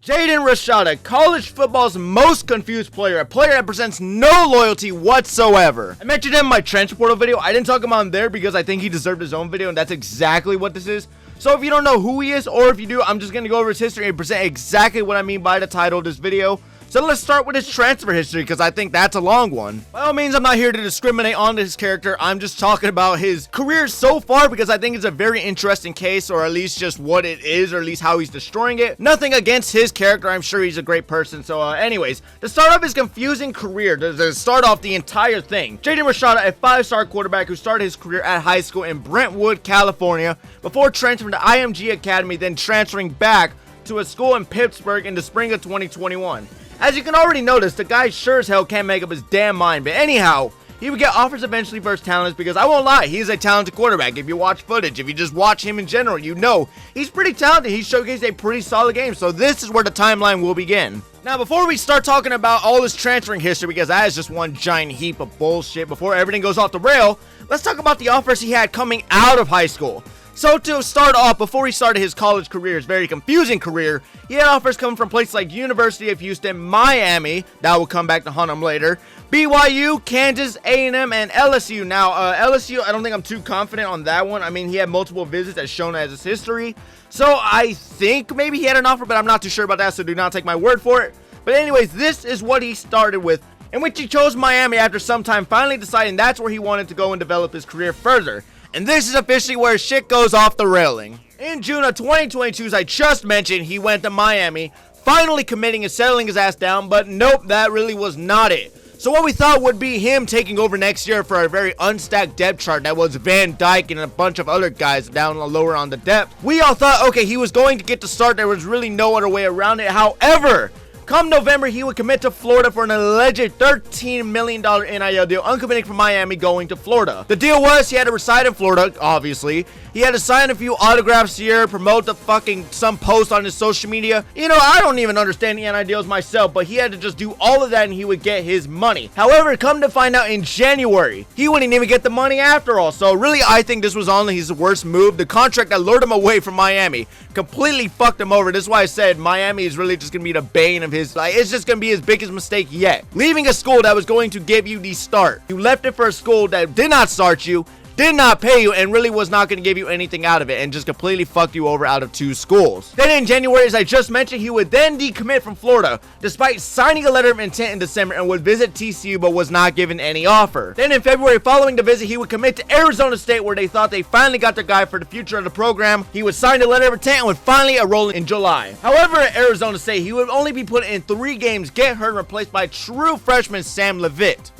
Jaden Rashada, college football's most confused player, a player that presents no loyalty whatsoever. I mentioned him in my transfer portal video. I didn't talk about him there because I think he deserved his own video, and that's exactly what this is. So if you don't know who he is, or if you do, I'm just going to go over his history and present exactly what I mean by the title of this video. So let's start with his transfer history, because I think that's a long one. By all means, I'm not here to discriminate on his character. I'm just talking about his career so far, because I think it's a very interesting case, or at least just what it is, or at least how he's destroying it. Nothing against his character. I'm sure he's a great person. So anyways, to start off his confusing career, to start off the entire thing, Jaden Rashada, a 5-star quarterback who started his career at high school in Brentwood, California, before transferring to IMG Academy, then transferring back to a school in Pittsburgh in the spring of 2021. As you can already notice, the guy sure as hell can't make up his damn mind, but anyhow, he would get offers eventually for his talents, because I won't lie, he's a talented quarterback. If you watch footage, if you just watch him in general, you know he's pretty talented. He showcased a pretty solid game, so this is where the timeline will begin. Now, before we start talking about all his transferring history, because that is just one giant heap of bullshit, before everything goes off the rail, let's talk about the offers he had coming out of high school. So to start off, before he started his college career, his very confusing career, he had offers coming from places like University of Houston, Miami, that will come back to haunt him later, BYU, Kansas, A&M, and LSU. Now, LSU, I don't think I'm too confident on that one. I mean, he had multiple visits as shown as his history. So I think maybe he had an offer, but I'm not too sure about that, so do not take my word for it. But anyways, this is what he started with, in which he chose Miami after some time, finally deciding that's where he wanted to go and develop his career further. And this is officially where shit goes off the railing. In June of 2022, as I just mentioned, he went to Miami, finally committing and settling his ass down, but nope, that really was not it. So what we thought would be him taking over next year for a very unstacked depth chart that was Van Dyke and a bunch of other guys down lower on the depth. We all thought, okay, he was going to get the start. There was really no other way around it. However, come November, he would commit to Florida for an alleged $13 million NIL deal, uncommitting from Miami, going to Florida. The deal was he had to reside in Florida, obviously. He had to sign a few autographs here, promote the some post on his social media. You know, I don't even understand the NIL deals myself, but he had to just do all of that and he would get his money. However, come to find out in January, he wouldn't even get the money after all. So really, I think this was only his worst move. The contract that lured him away from Miami completely fucked him over. This is why I said Miami is really just going to be the bane of his life. It's just going to be his biggest mistake yet. Leaving a school that was going to give you the start. You left it for a school that did not start you, did not pay you, and really was not going to give you anything out of it, and just completely fucked you over out of 2 schools. Then in January, as I just mentioned, he would then decommit from Florida, despite signing a letter of intent in December, and would visit TCU, but was not given any offer. Then in February, following the visit, he would commit to Arizona State, where they thought they finally got their guy for the future of the program. He would sign a letter of intent and would finally enroll in July. However, at Arizona State, he would only be put in 3 games, get hurt, and replaced by true freshman Sam Levitt.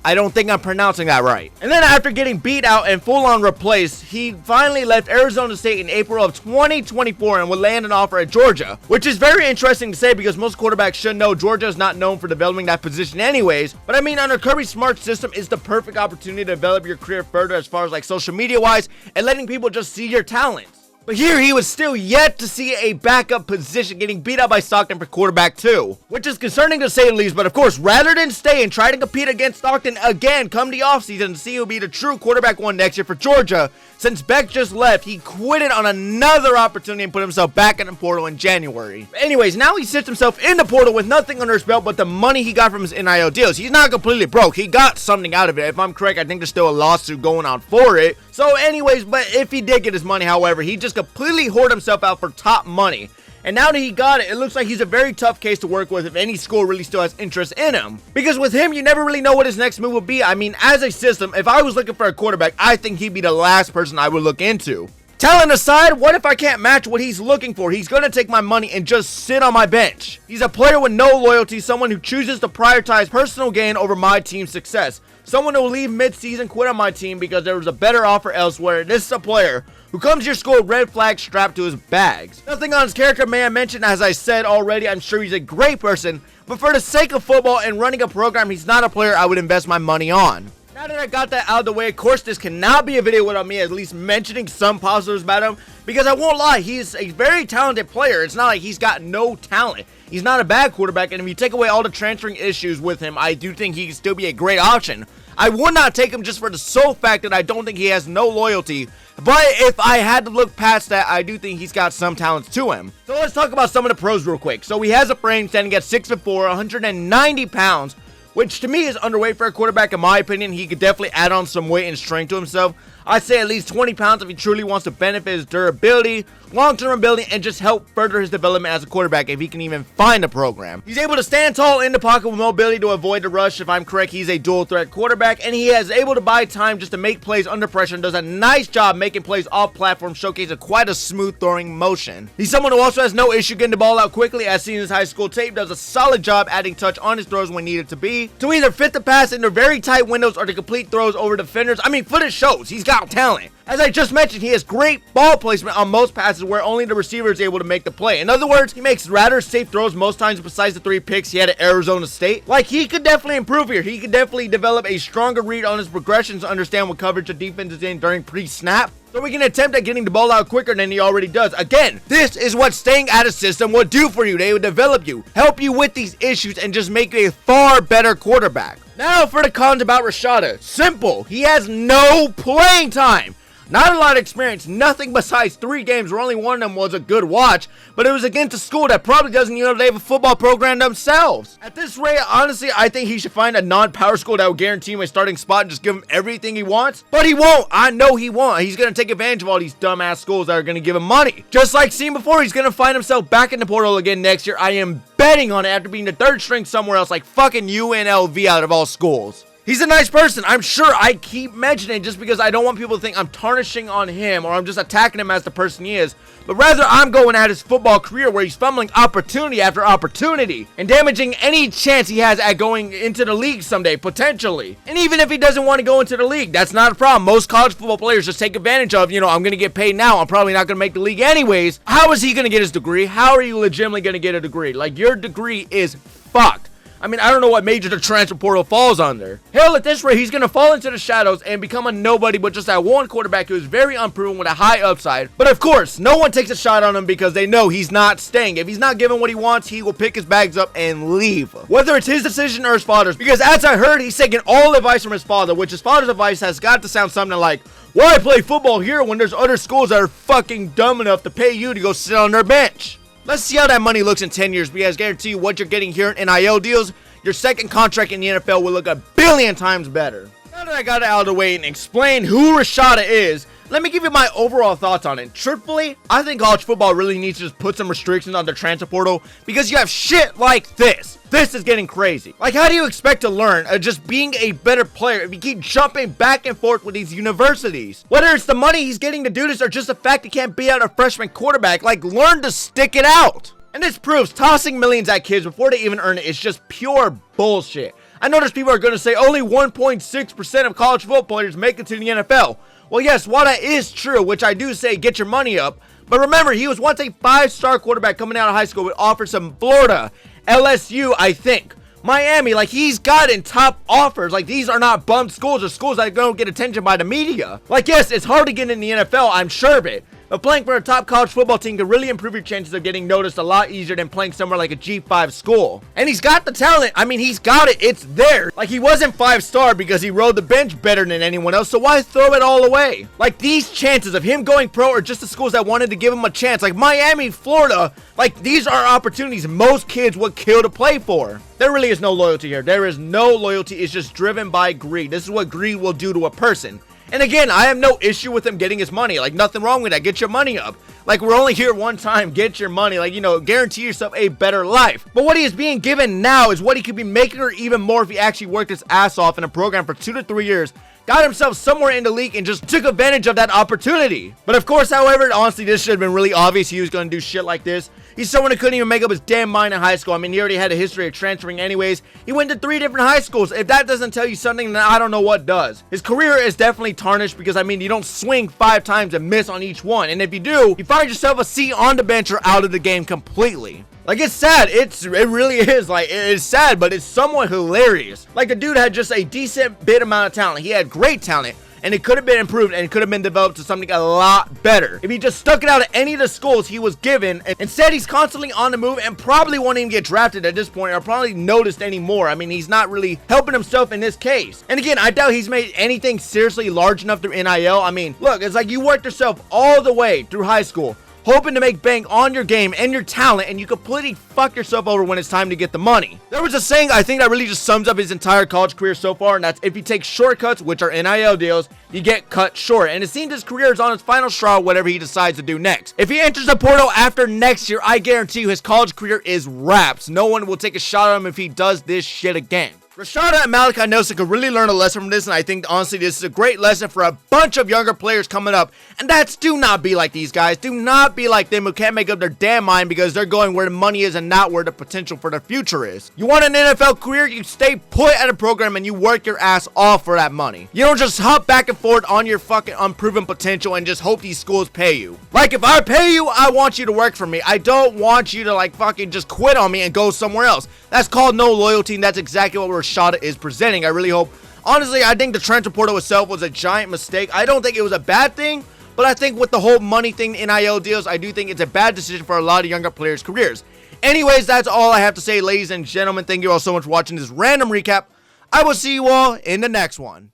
I don't think I'm pronouncing that right. And then after getting beat out and full-on replaced, he finally left Arizona State in April of 2024 and would land an offer at Georgia, which is very interesting to say because most quarterbacks should know Georgia is not known for developing that position anyways. But I mean, under Kirby Smart's system, is the perfect opportunity to develop your career further as far as like social media wise and letting people just see your talents. But here he was still yet to see a backup position, getting beat out by Stockton for quarterback 2, which is concerning to say the least. But of course, rather than stay and try to compete against Stockton again come the offseason to see who will be the true quarterback 1 next year for Georgia, since Beck just left, he quitted on another opportunity and put himself back in the portal in January. But anyways, now he sits himself in the portal with nothing under his belt but the money he got from his NIL deals. He's not completely broke. He got something out of it. If I'm correct, I think there's still a lawsuit going on for it. So anyways, but if he did get his money, however, he just completely hoarded himself out for top money. And now that he got it, it looks like he's a very tough case to work with if any school really still has interest in him. Because with him, you never really know what his next move will be. I mean, as a system, if I was looking for a quarterback, I think he'd be the last person I would look into. Talent aside, what if I can't match what he's looking for? He's going to take my money and just sit on my bench. He's a player with no loyalty, someone who chooses to prioritize personal gain over my team's success. Someone who will leave mid-season, quit on my team because there was a better offer elsewhere. This is a player who comes to your school with red flags strapped to his bags. Nothing on his character may I mention, as I said already, I'm sure he's a great person, but for the sake of football and running a program, he's not a player I would invest my money on. Now that I got that out of the way, of course, this cannot be a video without me at least mentioning some positives about him, because I won't lie, he's a very talented player. It's not like he's got no talent. He's not a bad quarterback, and if you take away all the transferring issues with him, I do think he can still be a great option. I would not take him just for the sole fact that I don't think he has no loyalty. But if I had to look past that, I do think he's got some talents to him. So let's talk about some of the pros real quick. So he has a frame standing at 6'4", 190 pounds, which to me is underweight for a quarterback in my opinion. He could definitely add on some weight and strength to himself. I'd say at least 20 pounds if he truly wants to benefit his durability, long-term ability, and just help further his development as a quarterback if he can even find a program. He's able to stand tall in the pocket with mobility to avoid the rush. If I'm correct, he's a dual-threat quarterback, and he is able to buy time just to make plays under pressure and does a nice job making plays off-platform, showcasing quite a smooth throwing motion. He's someone who also has no issue getting the ball out quickly, as seen in his high school tape, does a solid job adding touch on his throws when needed to be, to either fit the pass into very tight windows or to complete throws over defenders. I mean, footage shows he's got talent. As I just mentioned, he has great ball placement on most passes where only the receiver is able to make the play. In other words, he makes rather safe throws most times besides the 3 picks he had at Arizona State. Like, he could definitely improve here. He could definitely develop a stronger read on his progressions to understand what coverage the defense is in during pre-snap, so we can attempt at getting the ball out quicker than he already does. Again, this is what staying at a system will do for you. They will develop you, help you with these issues, and just make you a far better quarterback. Now for the cons about Rashada. Simple. He has no playing time. Not a lot of experience, nothing besides 3 games where only one of them was a good watch, but it was against a school that probably doesn't even know they have a football program themselves. At this rate, honestly, I think he should find a non-power school that will guarantee him a starting spot and just give him everything he wants, but he won't. I know he won't. He's going to take advantage of all these dumbass schools that are going to give him money. Just like seen before, he's going to find himself back in the portal again next year. I am betting on it after being the 3rd string somewhere else like fucking UNLV out of all schools. He's a nice person. I'm sure I keep mentioning it just because I don't want people to think I'm tarnishing on him or I'm just attacking him as the person he is. But rather, I'm going at his football career where he's fumbling opportunity after opportunity and damaging any chance he has at going into the league someday, potentially. And even if he doesn't want to go into the league, that's not a problem. Most college football players just take advantage of, I'm going to get paid now. I'm probably not going to make the league anyways. How is he going to get his degree? How are you legitimately going to get a degree? Like, your degree is fucked. I mean, I don't know what major the transfer portal falls under. Hell, at this rate, he's going to fall into the shadows and become a nobody, but just that one quarterback who is very unproven with a high upside. But of course, no one takes a shot on him because they know he's not staying. If he's not given what he wants, he will pick his bags up and leave. Whether it's his decision or his father's, because as I heard, he's taking all advice from his father, which his father's advice has got to sound something like, why play football here when there's other schools that are fucking dumb enough to pay you to go sit on their bench? Let's see how that money looks in 10 years, because I guarantee you what you're getting here in NIL deals, your second contract in the NFL will look a billion times better. Now that I got it out of the way and explain who Rashada is, let me give you my overall thoughts on it. Truthfully, I think college football really needs to just put some restrictions on the transfer portal because you have shit like this. This is getting crazy. Like, how do you expect to learn just being a better player if you keep jumping back and forth with these universities? Whether it's the money he's getting to do this or just the fact he can't beat out a freshman quarterback, like, learn to stick it out. And this proves tossing millions at kids before they even earn it is just pure bullshit. I know there's people are going to say only 1.6% of college football players make it to the NFL. Well, yes, while that is true, which I do say get your money up, but remember, he was once a 5-star quarterback coming out of high school with offers from Florida, LSU, I think, Miami. Like, he's gotten top offers. Like, these are not bum schools or schools that don't get attention by the media. Like, yes, it's hard to get in the NFL, I'm sure of it. But playing for a top college football team can really improve your chances of getting noticed a lot easier than playing somewhere like a G5 school. And he's got the talent. I mean, he's got it. It's there. Like, he wasn't 5-star because he rode the bench better than anyone else, so why throw it all away? Like, these chances of him going pro are just the schools that wanted to give him a chance. Like Miami, Florida, like, these are opportunities most kids would kill to play for. There really is no loyalty here. There is no loyalty. It's just driven by greed. This is what greed will do to a person. And again, I have no issue with him getting his money. Like, nothing wrong with that. Get your money up. Like, we're only here one time. Get your money. Like, guarantee yourself a better life. But what he is being given now is what he could be making, or even more, if he actually worked his ass off in a program for 2 to 3 years, got himself somewhere in the league, and just took advantage of that opportunity. But of course, however, honestly, this should have been really obvious he was going to do shit like this. He's someone who couldn't even make up his damn mind in high school. I mean, he already had a history of transferring anyways. He went to 3 different high schools. If that doesn't tell you something, then I don't know what does. His career is definitely tarnished because, I mean, you don't swing 5 times and miss on each one. And if you do, you find yourself a seat on the bench or out of the game completely. Like, it's sad. It really is. Like, it's sad, but it's somewhat hilarious. Like, the dude had just a decent bit amount of talent. He had great talent. and it could have been improved and it could have been developed to something a lot better if he just stuck it out at any of the schools he was given. And instead, he's constantly on the move and probably won't even get drafted at this point or probably noticed anymore. I mean, he's not really helping himself in this case. And again, I doubt he's made anything seriously large enough through NIL. I mean, look, it's like you worked yourself all the way through high school, hoping to make bank on your game and your talent, and you completely fuck yourself over when it's time to get the money. There was a saying I think that really just sums up his entire college career so far, and that's if you take shortcuts, which are NIL deals, you get cut short. And it seems his career is on its final straw, whatever he decides to do next. If he enters the portal after next year, I guarantee you his college career is wraps. No one will take a shot at him if he does this shit again. Rashada and Malik, I know, could really learn a lesson from this, and I think, honestly, this is a great lesson for a bunch of younger players coming up, and that's do not be like these guys. Do not be like them who can't make up their damn mind because they're going where the money is and not where the potential for the future is. You want an NFL career, you stay put at a program and you work your ass off for that money. You don't just hop back and forth on your fucking unproven potential and just hope these schools pay you. Like, if I pay you, I want you to work for me. I don't want you to, like, fucking just quit on me and go somewhere else. That's called no loyalty, and that's exactly what Rashada is presenting. I really hope, honestly, I think the transfer portal itself was a giant mistake. I don't think it was a bad thing, but I think with the whole money thing, NIL deals, I do think it's a bad decision for a lot of younger players' careers. Anyways, that's all I have to say, ladies and gentlemen. Thank you all so much for watching this random recap. I will see you all in the next one.